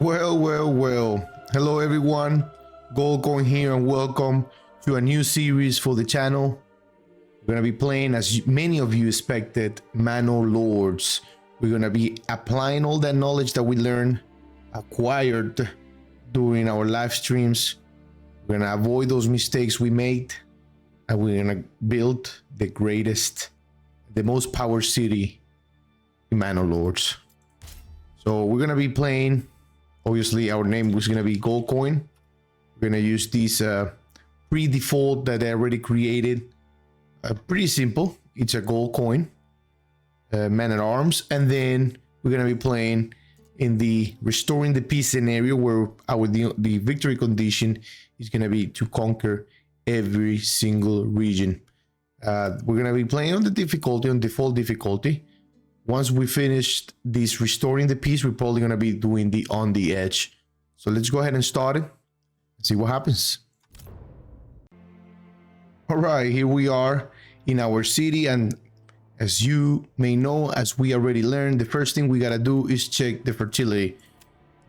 Well. Hello everyone, GoldCoin here and welcome to a new series for the channel. We're gonna be playing, as many of you expected, Manor Lords. We're gonna be applying all that knowledge that we learned, acquired during our live streams. We're gonna avoid those mistakes we made, and we're gonna build the greatest, the most power city in Manor Lords. So we're gonna be playing. Obviously, our name was going to be GoldCoin. We're going to use these pre-default that I already created. Pretty simple. It's a GoldCoin, man at arms. And then we're going to be playing in the restoring the peace scenario where the victory condition is going to be to conquer every single region. We're going to be playing on the difficulty, on default difficulty. Once we finished this restoring the peace, we're probably going to be doing the on the edge. So let's go ahead and start it and see what happens. All right, here we are in our city. And as you may know, as we already learned, the first thing we got to do is check the fertility.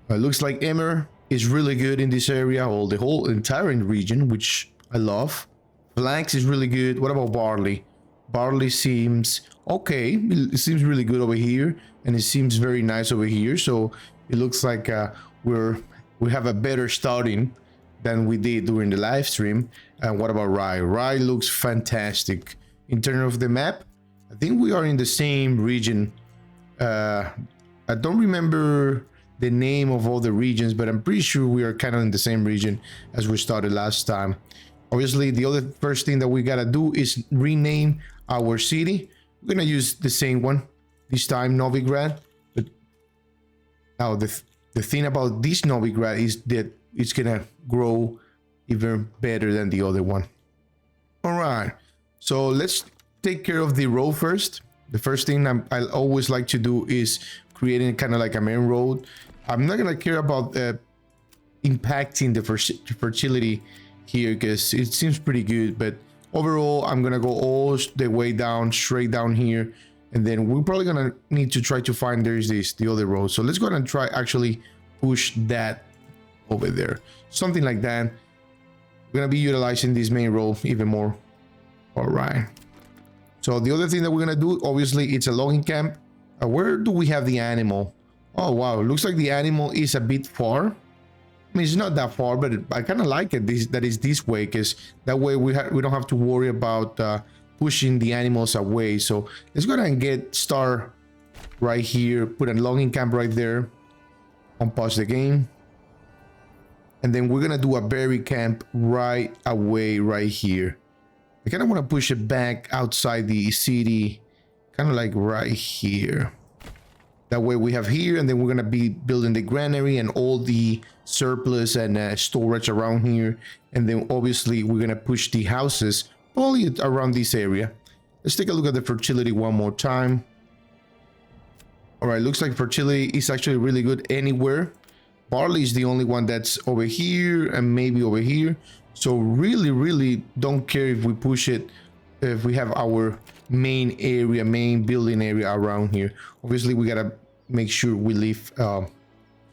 It looks like Emmer is really good in this area, or the whole entire region, which I love. Flax is really good. What about barley? Barley seems okay. It seems really good over here, and it seems very nice over here. So it looks like we have a better starting than we did during the live stream. And what about rye? Rye looks fantastic. In terms of the map, I think we are in the same region. I don't remember the name of all the regions, but I'm pretty sure we are kind of in the same region as we started last time. Obviously, the other first thing that we gotta do is rename our city. We're gonna use the same one this time, Novigrad. But now the thing about this Novigrad is that it's gonna grow even better than the other one. All right, so let's take care of the road first. The first thing I always like to do is creating kind of like a main road. I'm not gonna care about impacting the fertility here because it seems pretty good, but overall I'm gonna go all the way down, straight down here, and then we're probably gonna need to try to find the other road. So let's go ahead and try actually push that over there, something like that. We're gonna be utilizing this main road even more. All right, so the other thing that we're gonna do, obviously, it's a logging camp. Where do we have the animal? Oh wow, it looks like the animal is a bit far. I mean, it's not that far, but I kind of like it that is this way, because that way we don't have to worry about pushing the animals away. So let's go ahead and get start right here, put a logging camp right there, unpause the game, and then we're gonna do a berry camp right away right here. I kind of want to push it back outside the city, kind of like right here. That way we have here, and then we're gonna be building the granary and all the surplus and storage around here, and then obviously we're gonna push the houses probably around this area. Let's take a look at the fertility one more time. All right, looks like fertility is actually really good anywhere. Barley is the only one that's over here and maybe over here. So really don't care if we push it, if we have our main area, main building area around here. Obviously we gotta make sure we leave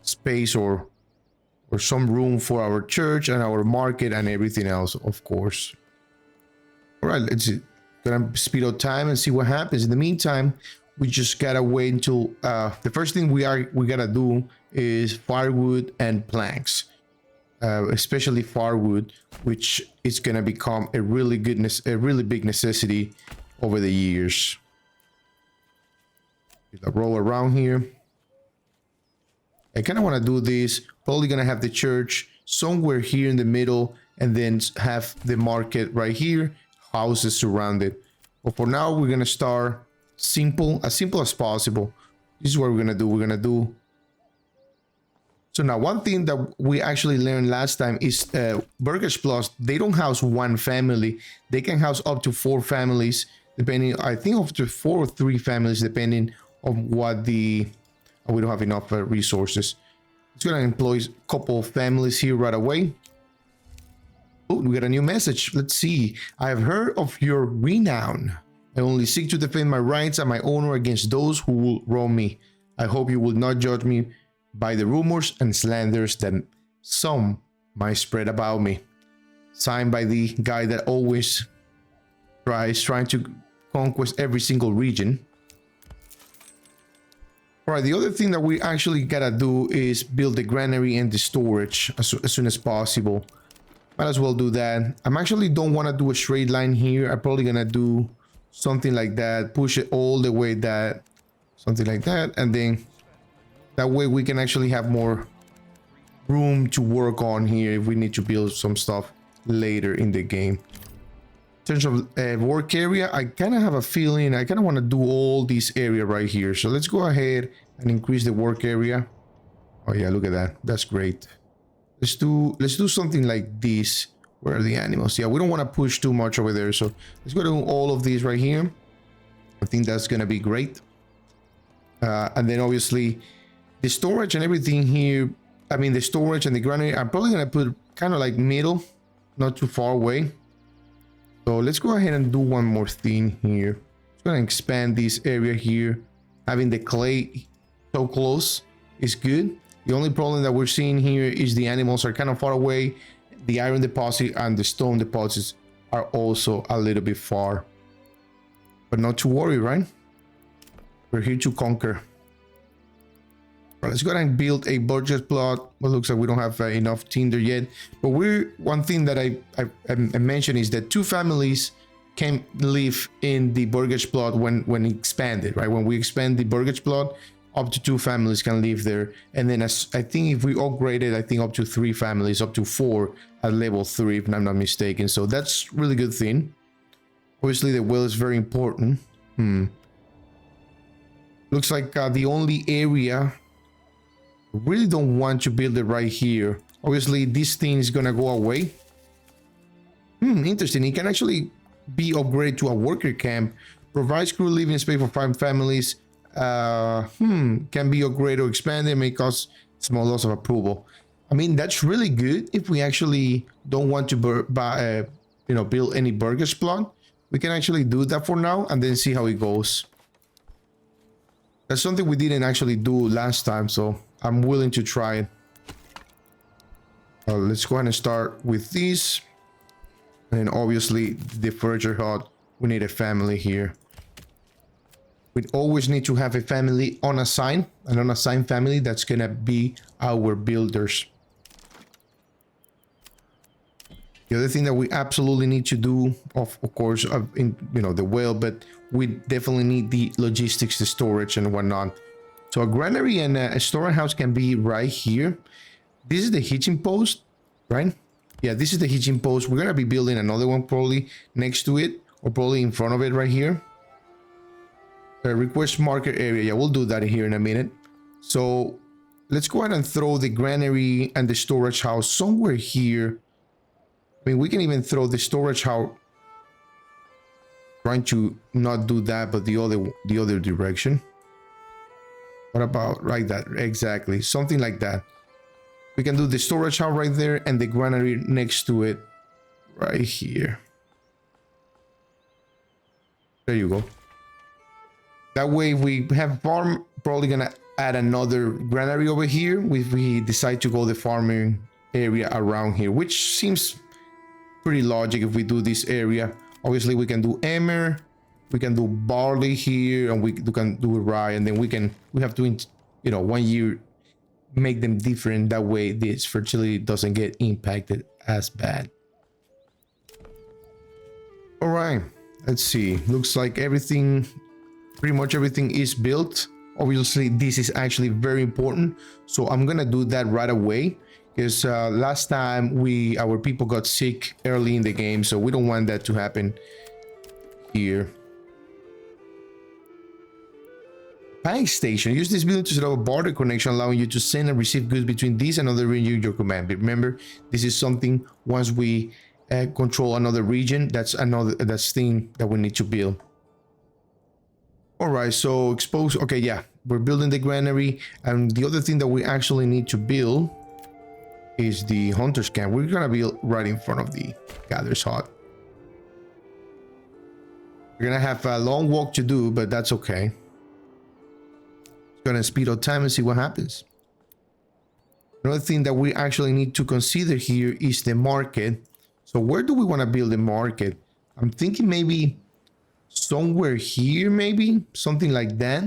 space or some room for our church and our market and everything else, of course. All right, let's gonna speed up time and see what happens. In the meantime, we just gotta wait until the first thing we gotta do is firewood and planks, especially firewood, which is gonna become a really big necessity over the years. Roll around here. I kind of want to do this. Probably gonna have the church somewhere here in the middle, and then have the market right here, houses surrounded. But for now, we're gonna start simple as possible. This is what we're gonna do. So now, one thing that we actually learned last time is Burgers Plus, they don't house one family. They can house up to 4 families, depending, I think up to 4 or 3 families, depending on what we don't have enough resources. It's gonna employ a couple of families here right away. Oh, we got a new message. Let's see. I have heard of your renown. I only seek to defend my rights and my honor against those who will wrong me. I hope you will not judge me by the rumors and slanders that some might spread about me. Signed by the guy that always trying to conquest every single region. All right, the other thing that we actually gotta do is build the granary and the storage as soon as possible. Might as well do that. I'm actually don't want to do a straight line here. I'm probably gonna do something like that, push it all the way that, something like that, and then that way we can actually have more room to work on here if we need to build some stuff later in the game. In terms of work area, I kind of have a feeling I kind of want to do all this area right here. So let's go ahead and increase the work area. Oh yeah, look at that. That's great. Let's do something like this. Where are the animals? Yeah, we don't want to push too much over there. So let's go to all of these right here. I think that's gonna be great. And then obviously the storage and everything here. I mean the storage and the granary. I'm probably gonna put kind of like middle, not too far away. So let's go ahead and do one more thing here. Just gonna expand this area here. Having the clay so close is good. The only problem that we're seeing here is the animals are kind of far away. The iron deposit and the stone deposits are also a little bit far. But not to worry, right? We're here to conquer. Well, let's go ahead and build a budget plot. Well, looks like we don't have enough tinder yet. But one thing that I mentioned is that 2 families can live in the burgage plot when expanded, right? When we expand the burgage plot, up to 2 families can live there. And then I think if we upgrade it, I think up to 3 families, up to 4 at level 3, if I'm not mistaken. So that's really good thing. Obviously, the well is very important. Looks like the only area... really don't want to build it right here. Obviously this thing is gonna go away. Interesting. It can actually be upgraded to a worker camp. Provides crew living space for 5 families. Can be upgraded or expanded. May cause small loss of approval. I mean, that's really good if we actually don't want to build any burgers plot. We can actually do that for now and then see how it goes. That's something we didn't actually do last time, so I'm willing to try it. Let's go ahead and start with this. And obviously the furniture hut, we need a family here. We always need to have a family on assigned, an unassigned family that's gonna be our builders. The other thing that we absolutely need to do, of course, in the well, but we definitely need the logistics, the storage and whatnot. So a granary and a storage house can be right here. This is the hitching post, right? Yeah, this is the hitching post. We're gonna be building another one probably next to it or probably in front of it right here. Request marker area. Yeah, we'll do that here in a minute. So let's go ahead and throw the granary and the storage house somewhere here. I mean, we can even throw the storage house, trying to not do that, but the other direction. What about right that? Exactly, something like that. We can do the storage house right there and the granary next to it right here. There you go. That way we have farm, probably gonna add another granary over here if we decide to go the farming area around here, which seems pretty logic if we do this area. Obviously we can do emmer, we can do barley here, and we can do rye, and then we have to 1 year make them different. That way this fertility doesn't get impacted as bad. All right, let's see. Looks like pretty much everything is built. Obviously this is actually very important, so I'm gonna do that right away, because last time our people got sick early in the game, so we don't want that to happen here. Bank station. Use this building to set up a barter connection, allowing you to send and receive goods between this and other region in your command. But remember, this is something once we control another region, that's thing that we need to build. All right, so expose. Okay, yeah, we're building the granary, and the other thing that we actually need to build is the hunter's camp. We're gonna build right in front of the gatherer's hut. We're gonna have a long walk to do, but that's okay. Gonna speed up time and see what happens. Another thing that we actually need to consider here is the market. So where do we want to build the market? I'm thinking maybe somewhere here, maybe something like that,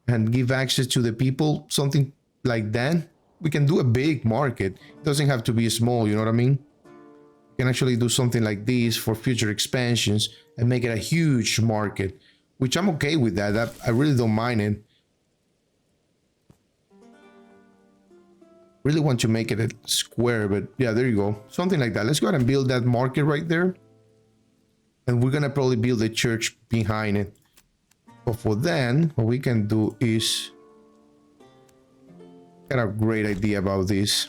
and give access to the people, something like that. We can do a big market. It doesn't have to be small, you know what I mean? We can actually do something like this for future expansions and make it a huge market, which I'm okay with that. I really don't mind it. Really want to make it a square, but yeah, there you go. Something like that. Let's go ahead and build that market right there. And we're gonna probably build a church behind it. But for then, what we can do is got a great idea about this.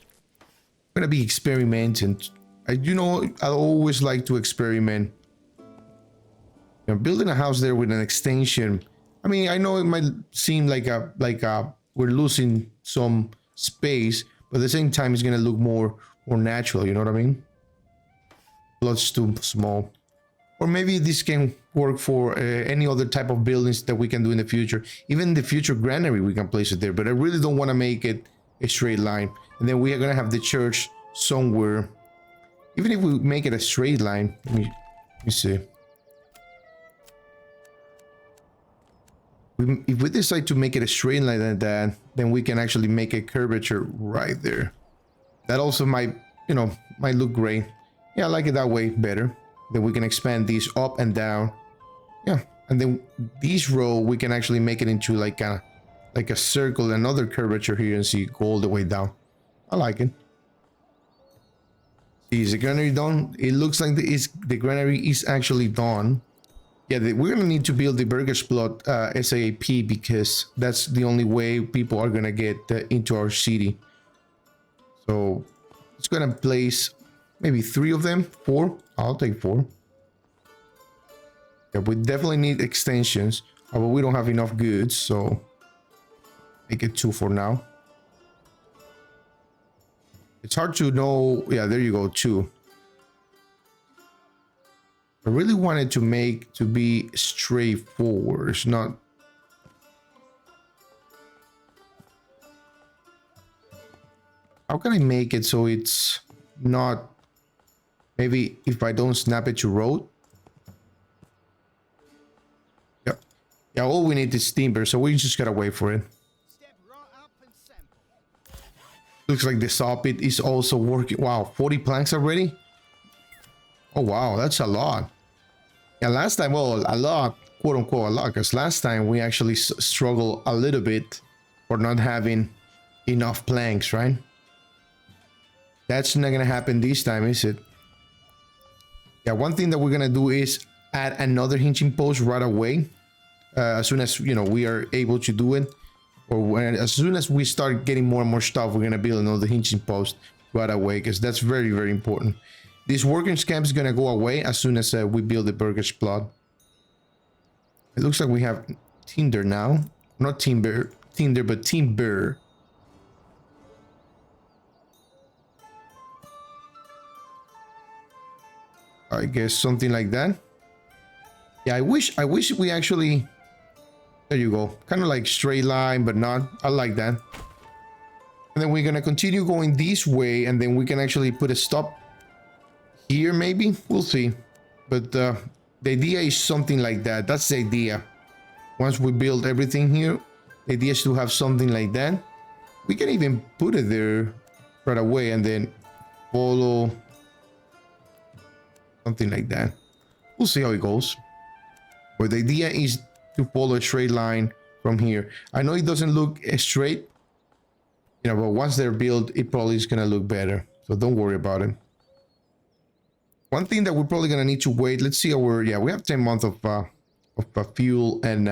I'm gonna be experimenting. I always like to experiment. You know, building a house there with an extension. I mean, I know it might seem like we're losing some space, but at the same time, it's gonna look more natural. You know what I mean? Plots too small, or maybe this can work for any other type of buildings that we can do in the future. Even the future granary, we can place it there. But I really don't want to make it a straight line, and then we are gonna have the church somewhere. Even if we make it a straight line, let me see. If we decide to make it a straight line like that, then we can actually make a curvature right there. That also might look great. Yeah, I like it that way better. Then we can expand these up and down. Yeah, and then this row we can actually make it into like a circle, another curvature here, and see go all the way down. I like it. See, is the granary done? It looks like the granary is actually done. Yeah, we're gonna need to build the burgers plot SAP, because that's the only way people are gonna get into our city. So it's gonna place maybe 3 of them, 4. I'll take 4. Yeah, we definitely need extensions, but we don't have enough goods, so make it 2 for now. It's hard to know. Yeah, there you go, 2. I really wanted to be straightforward. It's not. How can I make it so it's not? Maybe if I don't snap it to road. Yep. Yeah, all we need is timber, so we just gotta wait for it. Looks like the saw pit is also working. Wow, 40 planks already? Oh wow, that's a lot. Yeah, last time, well, a lot, quote unquote, a lot, because last time we actually struggled a little bit for not having enough planks, right? That's not gonna happen this time, is it? Yeah, one thing that we're gonna do is add another hinging post right away, as soon as we are able to do it, or as soon as we start getting more and more stuff, we're gonna build another hinging post right away, because that's very, very important. This workers camp is gonna go away as soon as we build the burgers plot. It looks like we have tinder now, not tinder, but timber. I guess something like that. Yeah, I wish we actually. There you go, kind of like straight line, but not. I like that. And then we're gonna continue going this way, and then we can actually put a stop here, maybe. We'll see. But the idea is something like that. That's the idea. Once we build everything here, the idea is to have something like that. We can even put it there right away and then follow something like that. We'll see how it goes. But the idea is to follow a straight line from here. I know it doesn't look straight, but once they're built, it probably is gonna look better. So don't worry about it. One thing that we're probably gonna need to wait. Let's see our we have 10 months of fuel and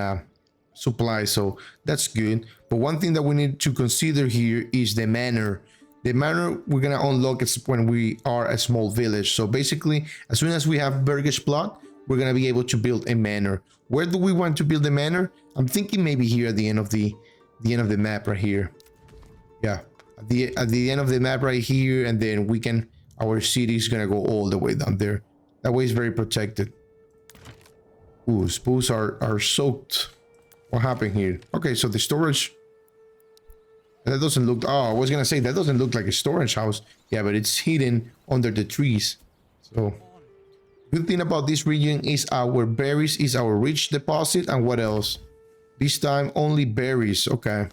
supply, so that's good. But one thing that we need to consider here is the manor. The manor we're gonna unlock it when we are a small village. So basically, as soon as we have burgers plot, we're gonna be able to build a manor. Where do we want to build a manor? I'm thinking maybe here at the end of the map right here. Yeah, at the end of the map right here, and then we can. Our city is gonna go all the way down there. That way it's very protected. Ooh, spools are soaked. What happened here? Okay, so the storage That doesn't look, oh, I was gonna say that doesn't look like a storage house. Yeah, but it's hidden under the trees. So good thing about this region is our berries is our rich deposit. And what else? This time only berries. Okay,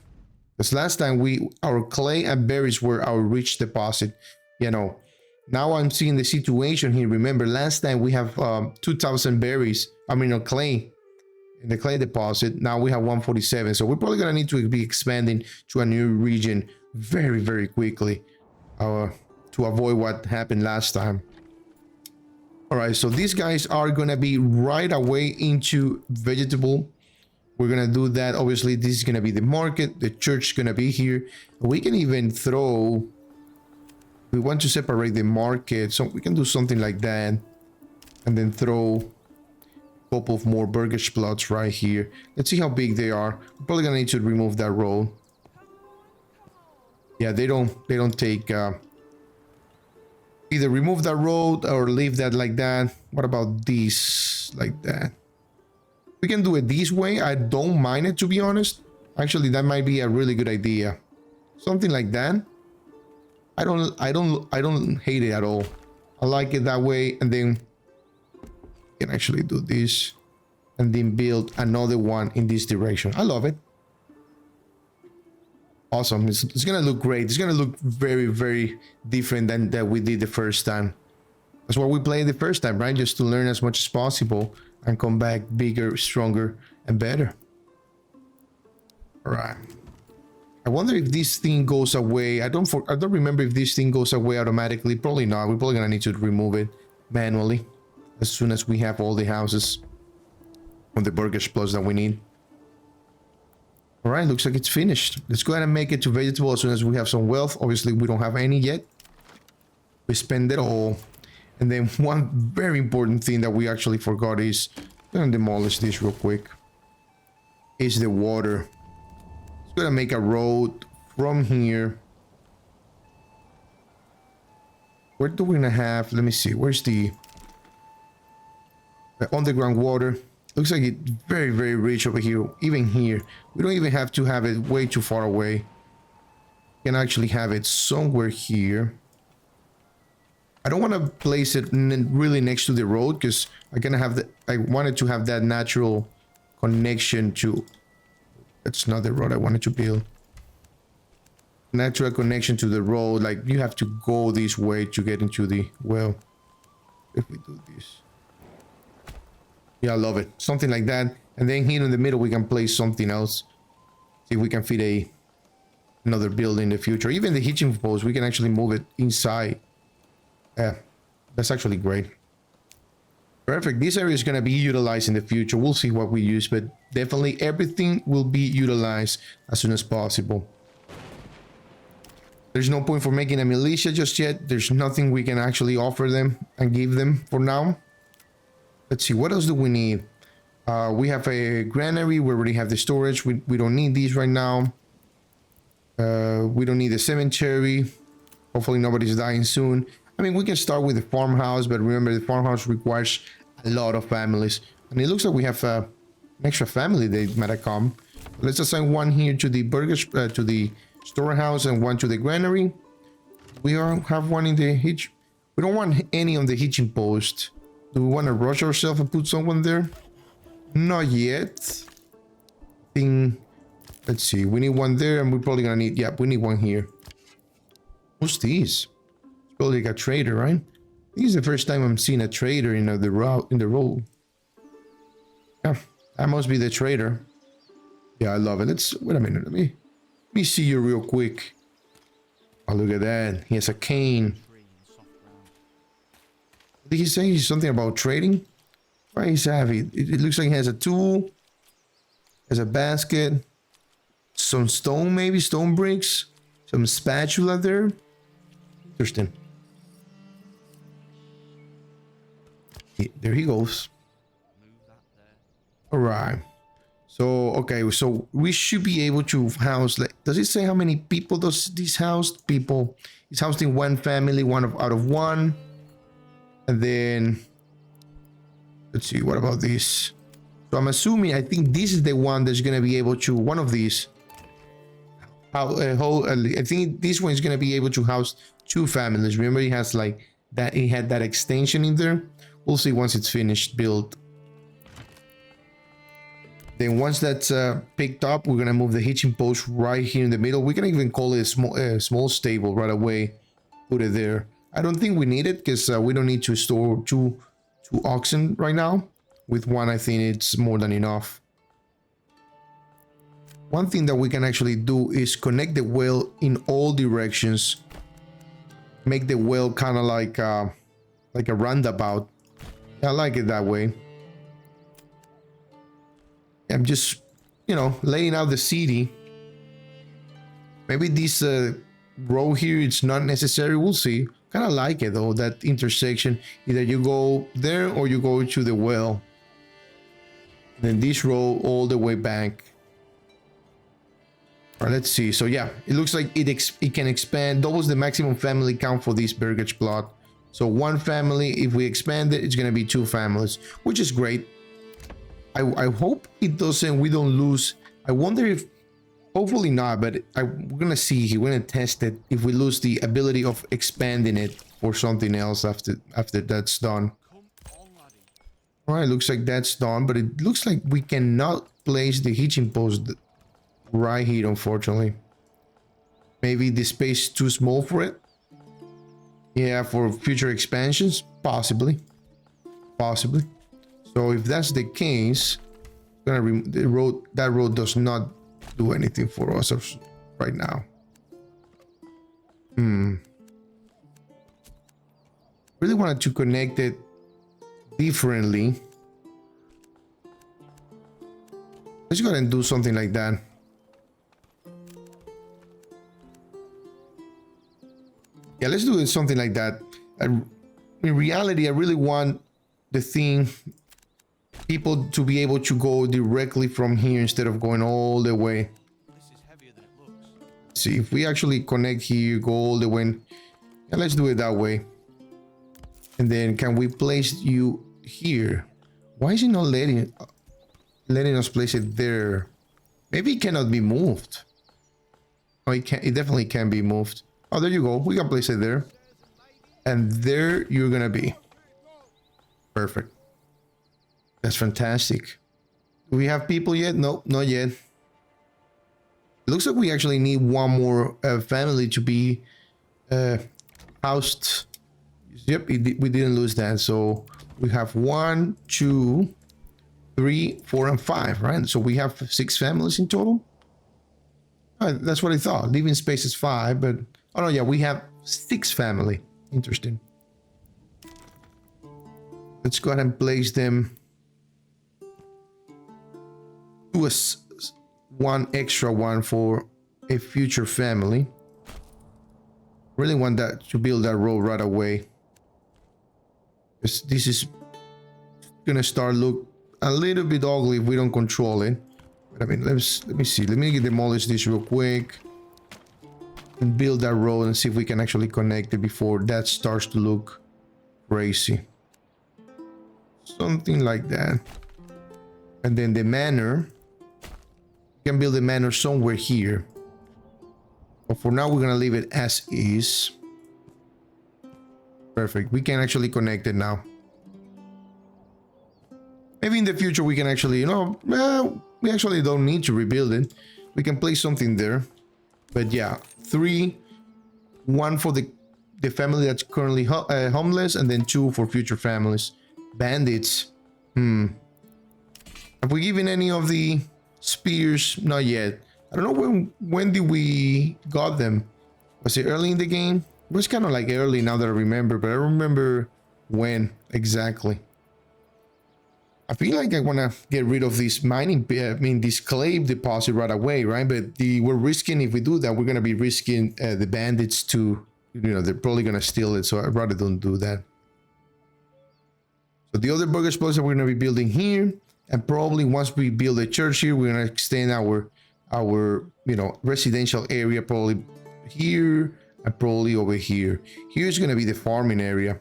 because last time our clay and berries were our rich deposit. You know, now I'm seeing the situation here. Remember, last time we have 2,000 berries. I mean, no, clay in the clay deposit. Now we have 147. So we're probably gonna need to be expanding to a new region very, very quickly to avoid what happened last time. All right, so these guys are gonna be right away into vegetable. We're gonna do that. Obviously, this is gonna be the market. The church is gonna be here. We can even throw. We want to separate the market, so we can do something like that, and then throw a couple of more burgage plots right here. Let's see how big they are. We're probably gonna need to remove that road. Yeah, they don't take. Either remove that road or leave that like that. What about these like that? We can do it this way. I don't mind it, to be honest. Actually, that might be a really good idea. Something like that. I don't hate it at all. I like it that way. And then you can actually do this and then build another one in this direction. I love it. Awesome. It's gonna look great. It's gonna look very, very different than that we did the first time. That's what we played the first time, right? Just to learn as much as possible and come back bigger, stronger, and better. All right. I wonder if this thing goes away. I don't remember if this thing goes away automatically. Probably not. We're probably gonna need to remove it manually as soon as we have all the houses on the burgage plus that we need. All right, looks like it's finished. Let's go ahead and make it to vegetable as soon as we have some wealth. Obviously, we don't have any yet. We spend it all. And then one very important thing that we actually forgot is, I'm gonna demolish this real quick, is the water. It's gonna make a road from here. Where do we gonna have, let me see, where's the underground water? Looks like it's very, very rich over here. Even here, we don't even have to have it way too far away. We can actually have it somewhere here. I don't want to place it really next to the road because I wanted to have that natural connection to. That's not the road I wanted to build. Natural connection to the road. Like you have to go this way to get into the well. If we do this. Yeah, I love it. Something like that. And then here in the middle, we can place something else. See if we can fit another building in the future. Even the hitching post, we can actually move it inside. Yeah, that's actually great. Perfect. This area is going to be utilized in the future. We'll see what we use, but definitely everything will be utilized as soon as possible. There's no point for making a militia just yet. There's nothing we can actually offer them and give them for now. Let's see, what else do we need? We have a granary. We already have the storage. We don't need these right now. We don't need the cemetery. Hopefully nobody's dying soon. I mean, we can start with the farmhouse, but remember the farmhouse requires a lot of families. And it looks like we have an extra family that might have come. Let's assign one here to the to the storehouse and one to the granary. We have one in the hitch. We don't want any on the hitching post. Do we want to rush ourselves and put someone there? Not yet. Let's see. We need one there, and we're probably gonna need. Yeah, we need one here. Who's this? It's probably like a trader, right? This is the first time I'm seeing a trader in the road. Yeah, that must be the trader. Yeah, I love it. Wait a minute. Let me see you real quick. Oh, look at that. He has a cane. Did he say something about trading? Why is heavy? It looks like he has a tool, has a basket, some stone, maybe stone bricks, some spatula there. Interesting. There he goes. All right. So okay, so we should be able to house. Does it say how many people does this house? People. It's housing one family, out of one. And then, let's see, what about this? So I'm assuming, I think this is the one that's going to be able to, one of these. I think this one is gonna be able to house 2 families. Remember, it has like that. It had that extension in there. We'll see once it's finished built. Then once that's picked up, we're gonna move the hitching post right here in the middle. We can even call it a small stable right away. Put it there. I don't think we need it because we don't need to store two oxen right now. With one, I think it's more than enough. One thing that we can actually do is connect the well in all directions. Make the well kind of like a roundabout. I like it that way. I'm just, laying out the city. Maybe this row here, it's not necessary. We'll see. Kind of like it though, that intersection. Either you go there or you go to the well. And then this row all the way back. All right, let's see. So yeah, it looks like it can expand, doubles the maximum family count for this burgage plot. So 1 family, if we expand it, it's gonna be 2 families, which is great. I hope it doesn't, we don't lose. I wonder if, hopefully not, but we're gonna see here, we're gonna test it if we lose the ability of expanding it for something else after that's done. All right, looks like that's done, but it looks like we cannot place the hitching post right here, unfortunately. Maybe the space is too small for it. Yeah, for future expansions, possibly. So if that's the case, that road does not do anything for us right now. Really wanted to connect it differently. Let's go ahead and do something like that. Yeah, let's do something like that. In reality, I really want the thing, people to be able to go directly from here instead of going all the way. This is heavier than it looks. See, if we actually connect here, go all the way. Yeah, let's do it that way. And then can we place you here? Why is it not letting us place it there? Maybe it cannot be moved. Oh, it definitely can be moved. Oh, there you go. We can place it there. And there you're gonna be. Perfect. That's fantastic. Do we have people yet? Nope, not yet. It looks like we actually need one more family to be housed. Yep, we didn't lose that. So we have 1, 2, 3, 4, and 5, right? So we have 6 families in total. That's what I thought. Living space is 5, but oh no, yeah, we have 6 family. Interesting. Let's go ahead and place them to one extra one for a future family. Really want that to build that road right away. This is gonna start look a little bit ugly if we don't control it. But I mean, let me see. Let me demolish this real quick and build that road and see if we can actually connect it before that starts to look crazy. Something like that. And then the manor, we can build the manor somewhere here. But for now, we're gonna leave it as is. Perfect. We can actually connect it now. Maybe in the future we can actually, we actually don't need to rebuild it. We can place something there. But yeah, 3, 1 for the family that's currently homeless, and then 2 for future families. Bandits. Have we given any of the spears? Not yet. I don't know when did we got them. Was it early in the game? It was kind of like early now that I remember, but I don't remember when exactly. I feel like I want to get rid of this this clay deposit right away, right? But we're risking, if we do that, we're going to be risking the bandits to, they're probably going to steal it. So I'd rather don't do that. So the other burger spots that we're going to be building here, and probably once we build a church here, we're going to extend our residential area probably here and probably over here. Here's going to be the farming area.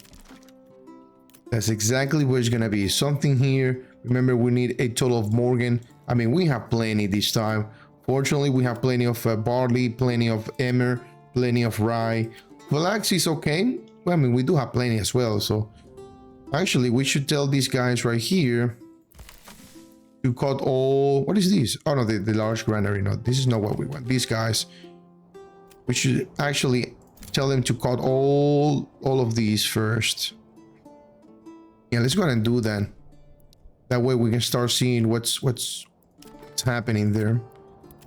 That's exactly where it's gonna be. Something here. Remember, we need a total of Morgan. I mean, we have plenty this time Fortunately, we have plenty of barley, plenty of emmer, plenty of rye. Flax is okay. Well, I mean, we do have plenty as well. So actually, we should tell these guys right here to cut all. What is this? Oh no, the large granary. No, this is not what we want. These guys, we should actually tell them to cut all of these first. Yeah, let's go ahead and do that. That way we can start seeing what's happening there.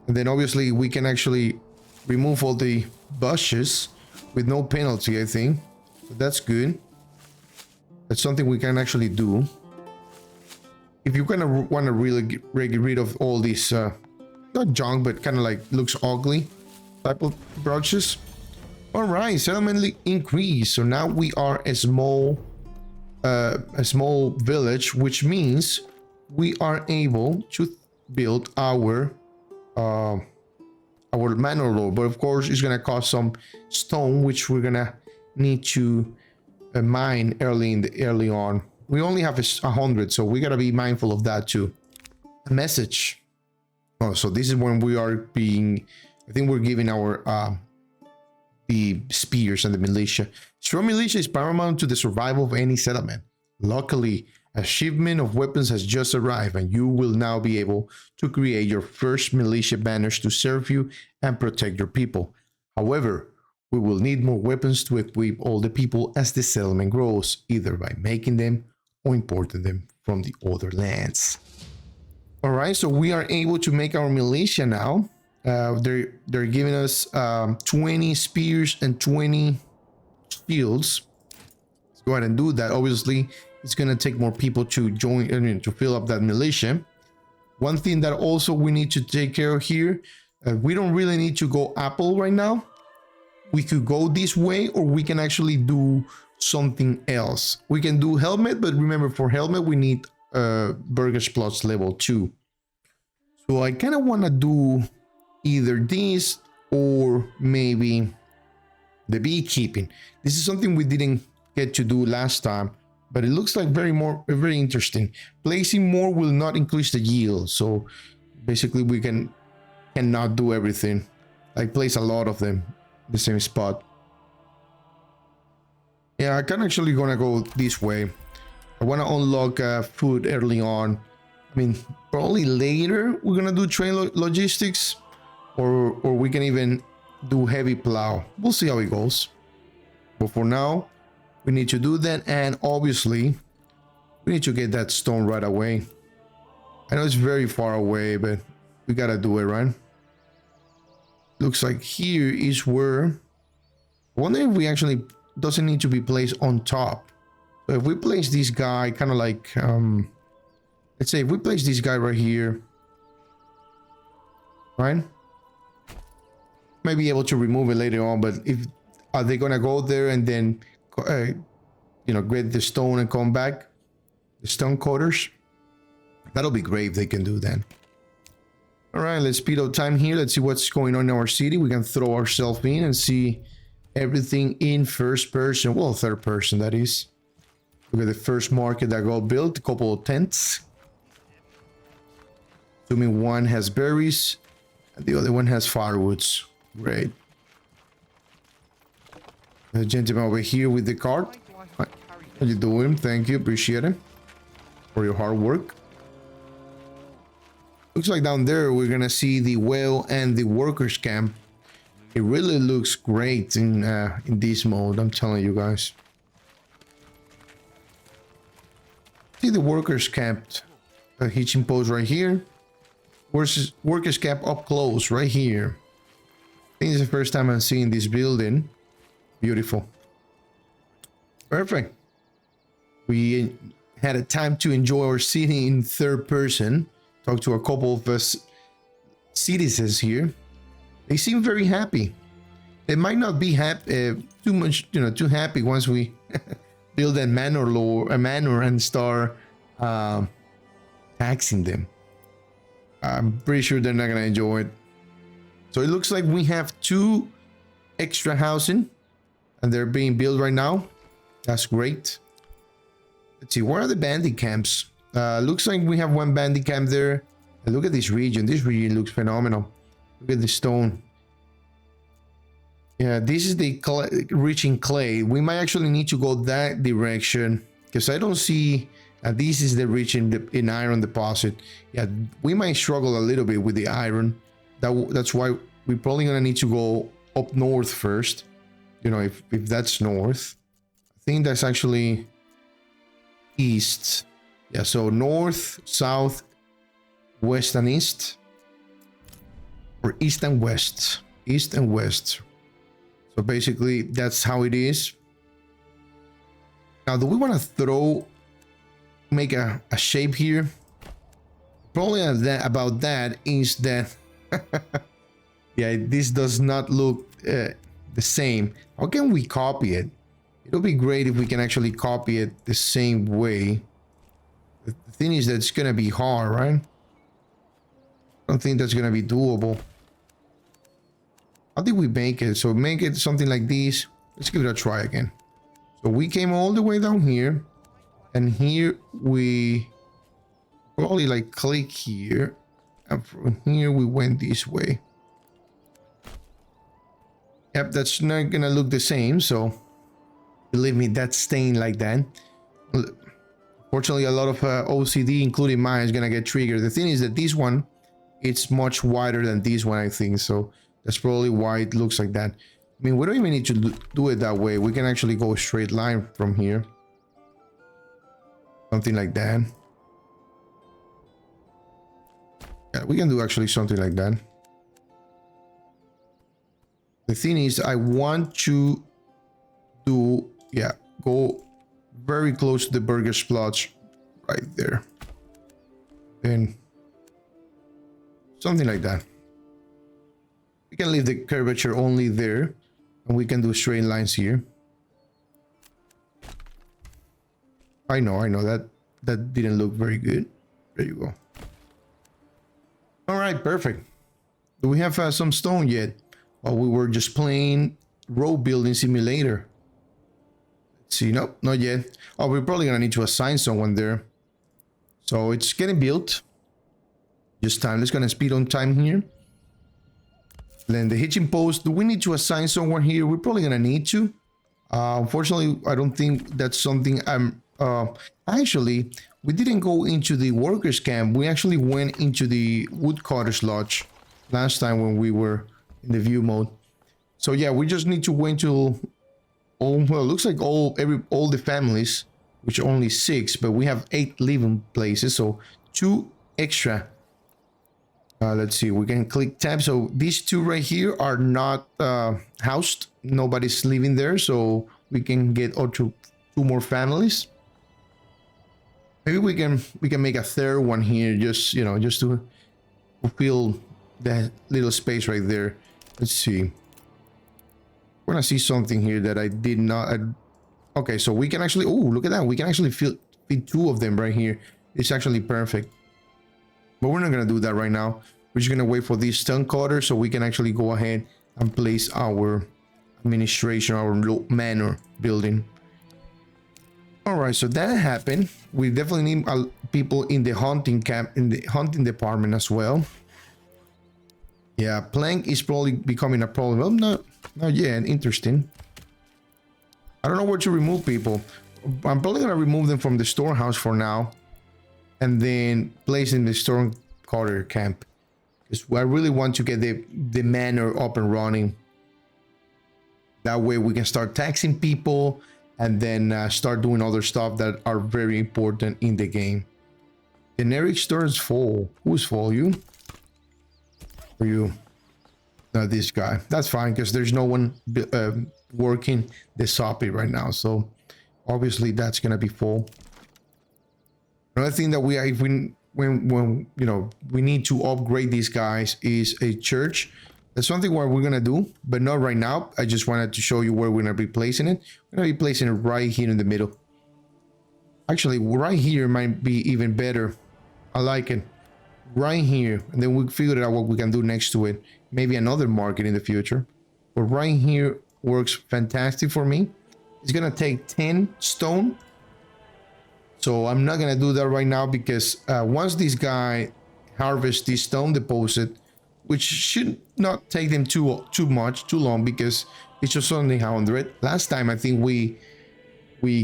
And then obviously we can actually remove all the bushes with no penalty, I think. So that's good. That's something we can actually do. If you're gonna want to really get rid of all these, not junk, but kind of like looks ugly type of brushes. All right, settlement increase. So now we are a small village, which means we are able to build our manor lord, but of course it's gonna cost some stone, which we're gonna need to mine early on. We only have 100, so we gotta be mindful of that too. A message. Oh, so this is when we are being, I think we're giving our the spears and the militia. Strong militia is paramount to the survival of any settlement. Luckily, a shipment of weapons has just arrived, and you will now be able to create your first militia banners to serve you and protect your people. However, we will need more weapons to equip all the people as the settlement grows, either by making them or importing them from the other lands. All right, so we are able to make our militia now. They're giving us 20 spears and 20 shields. Let's go ahead and do that. Obviously, it's gonna take more people to join, I mean, to fill up that militia. One thing that also we need to take care of here, we don't really need to go apple right now. We could go this way, or we can actually do something else. We can do helmet, but remember, for helmet we need Burgers Plus level 2. So I kind of want to do either this or maybe the beekeeping. This is something we didn't get to do last time, but it looks like very interesting. Placing more will not increase the yield, so basically we cannot do everything. Like place a lot of them in the same spot. Yeah, I can actually gonna go this way. I want to unlock food early on. I mean, probably later we're gonna do train logistics, or we can even do heavy plow. We'll see how it goes. But for now, we need to do that, and obviously we need to get that stone right away. I know it's very far away, but we gotta do it, right? Looks like here is where, I wonder if we actually, doesn't need to be placed on top. So if we place this guy kind of like let's say if we place this guy right here, right, might be able to remove it later on. But if are they gonna go there and then you know, get the stone and come back, the stone cutters? That'll be great if they can do that. All right, let's speed up time here. Let's see what's going on in our city. We can throw ourselves in and see everything in first person, well, third person, that is. Look at the first market that got built, a couple of tents. Assuming one has berries and the other one has firewoods. Great. The gentleman over here with the cart. How you doing? Thank you, appreciate it for your hard work. Looks like down there we're gonna see the well and the workers camp. It really looks great in this mode, I'm telling you guys. See the workers camp hitching post right here. Workers camp up close right here. I think it's the first time I'm seeing this building. Beautiful. Perfect. We had a time to enjoy our city in third person. Talk to a couple of us citizens here. They seem very happy. They might not be happy too much, you know, too happy once we build a manor and start taxing them. I'm pretty sure they're not gonna enjoy it. So it looks like we have 2 extra housing, and they're being built right now. That's great. Let's see, where are the bandit camps? Looks like we have 1 bandit camp there. And look at this region. This region looks phenomenal. Look at the stone. Yeah, this is the reaching clay. We might actually need to go that direction because I don't see this is the reaching in iron deposit. Yeah, we might struggle a little bit with the iron. That's why we're probably gonna need to go up north first. You know, if that's north. I think that's actually east. Yeah, so north, south, west and east, or east and west. East and west. So basically that's how it is. Now, do we want to make a shape here? Probably about that is that yeah, this does not look the same. How can we copy it? It'll be great if we can actually copy it the same way. The thing is that it's gonna be hard, right? I don't think that's gonna be doable. How did we make it? So make it something like this. Let's give it a try again. So we came all the way down here, and here we probably like click here, and from here we went this way. Yep, that's not gonna look the same, so believe me, that's staying like that. Fortunately, a lot of OCD, including mine, is gonna get triggered. The thing is that this one, it's much wider than this one, I think, so that's probably why it looks like that. I mean, we don't even need to do it that way. We can actually go a straight line from here. Something like that. Yeah, we can do actually something like that. The thing is, I want to do, yeah, go very close to the burger splotch right there. And something like that. We can leave the curvature only there, and we can do straight lines here. I know that didn't look very good. There you go. All right, perfect. Do we have some stone yet? Well, we were just playing road building simulator. Let's see, nope, not yet. Oh, we're probably gonna need to assign someone there. So it's getting built. Just time. Let's gonna speed on time here. Then the hitching post. Do we need to assign someone here? We're probably gonna need to. Unfortunately, I don't think that's something I'm. Actually, we didn't go into the workers' camp. We actually went into the woodcutters' lodge last time when we were in the view mode. So yeah, we just need to wait till all. Well, it looks like all the families, which are only 6, but we have 8 living places, so 2 extra. Let's see, we can click tab. So these 2 right here are not housed. Nobody's living there, so we can get up to 2 more families. Maybe we can make a 3rd one here, just just to fill that little space right there. Let's see. We're gonna see something here that I did not. Okay, so we can actually. Oh, look at that! We can actually fit 2 of them right here. It's actually perfect. But we're not gonna do that right now. We're just gonna wait for these stone cutters so we can actually go ahead and place our administration, our manor building. All right, so that happened. We definitely need people in the hunting camp, in the hunting department as well. Yeah, plank is probably becoming a problem. Well, not yet. Interesting. I don't know where to remove people. I'm probably gonna remove them from the storehouse for now, and then place in the storm cutter camp, because I really want to get the manor up and running. That way we can start taxing people and then start doing other stuff that are very important in the game. Generic store is full. Who's full? You? Or you? No, this guy. That's fine, because there's no one working the soppy right now. So obviously that's gonna be full. Another thing that when we need to upgrade these guys is a church. That's something what we're gonna do, but not right now. I just wanted to show you where we're gonna be placing it. We're gonna be placing it right here in the middle. Actually, right here might be even better. I like it. Right here, and then we figured out what we can do next to it. Maybe another market in the future, but right here works fantastic for me. It's gonna take 10 stone, so I'm not gonna do that right now, because once this guy harvests this stone deposit, which should not take them too long because it's just only 100. Last time I think we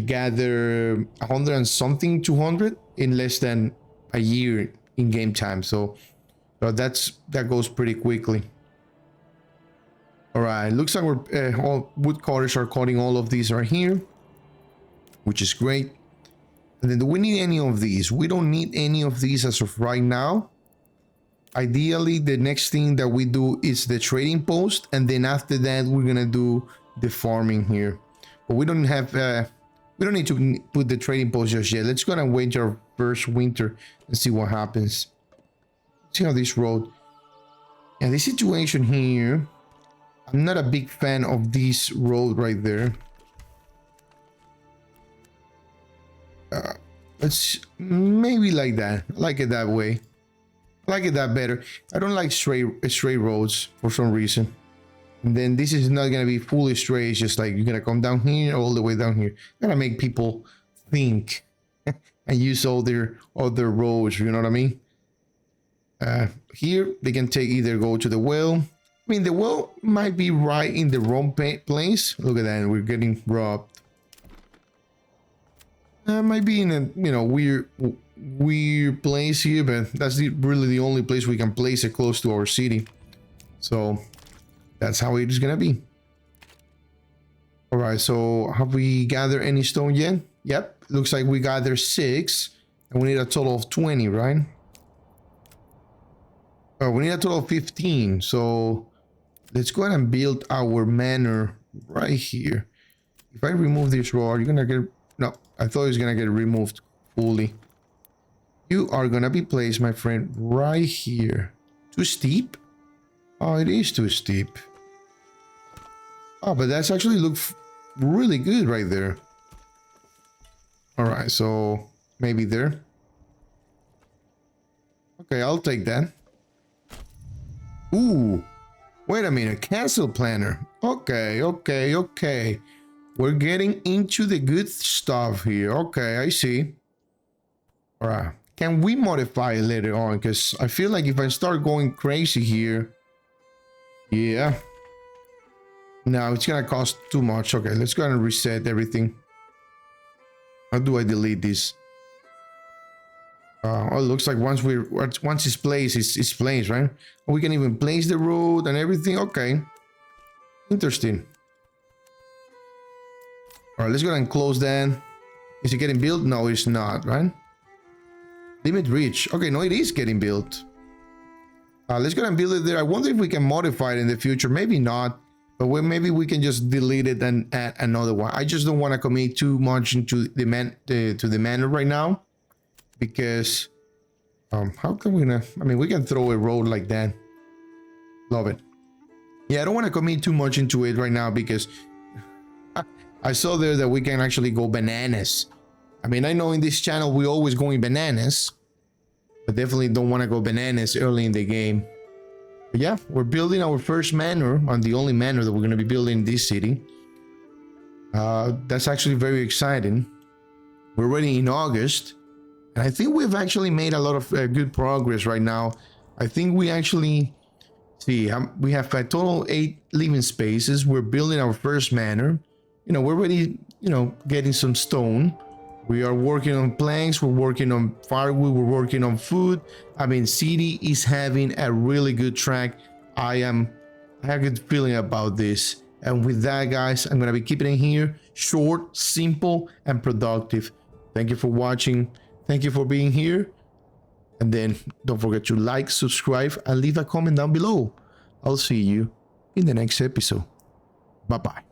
gathered 100 and something 200 in less than a year in game time. So that goes pretty quickly. All right, looks like we're all wood cutters are cutting all of these right here, which is great. And then do we need any of these? We don't need any of these as of right now. Ideally, the next thing that we do is the trading post, and then after that we're gonna do the farming here. But we don't need to put the trading post just yet. Let's go and wait our first winter and see what happens. See how this road, and the situation here, I'm not a big fan of this road right there. Let's maybe like that. I like it that way. I like it that better. I don't like straight roads for some reason. And then this is not gonna be fully straight. It's just like you're gonna come down here all the way down here. Gonna make people think and use all their other roads. You know what I mean? Here they can either go to the well. I mean, the well might be right in the wrong place. Look at that, we're getting robbed. Might be in a weird place here, but that's really the only place we can place it close to our city. So that's how it is gonna be. All right, so have we gathered any stone yet? Yep, looks like we gathered 6, and we need a total of 20, right? Oh, we need a total of 15. So let's go ahead and build our manor right here. If I remove this road, you're gonna get... No, I thought it was gonna get removed fully. You are gonna be placed, my friend, right here. Too steep? Oh, it is too steep. Oh, but that's actually looks really good right there. All right, so maybe there. Okay, I'll take that. Ooh, wait a minute, castle planner. Okay. We're getting into the good stuff here. Okay, I see. All right, can we modify it later on? Because I feel like if I start going crazy here, yeah, no, it's gonna cost too much. Okay, let's go ahead and reset everything. How do I delete this? Oh, it looks like once it's placed, it's placed, right? We can even place the road and everything. Okay, interesting. All right, let's go ahead and close that. Is it getting built? No, it's not, right? Limit reach. Okay, no, it is getting built. Let's go ahead and build it there. I wonder if we can modify it in the future. Maybe not, but maybe we can just delete it and add another one. I just don't want to commit too much into the manor right now, because how can we not? I mean, we can throw a road like that. Love it. Yeah, I don't want to commit too much into it right now because I saw there that we can actually go bananas. I mean, I know in this channel we always going bananas, but definitely don't want to go bananas early in the game. But yeah, we're building our first manor, and the only manor that we're going to be building in this city. That's actually very exciting. We're already in August, and I think we've actually made a lot of good progress right now. I think we actually see we have a total 8 living spaces. We're building our first manor. You know, we're already, getting some stone. We are working on planks. We're working on firewood. We're working on food. I mean, city is having a really good track. I have a good feeling about this. And with that, guys, I'm going to be keeping it here. Short, simple, and productive. Thank you for watching. Thank you for being here. And then don't forget to like, subscribe, and leave a comment down below. I'll see you in the next episode. Bye-bye.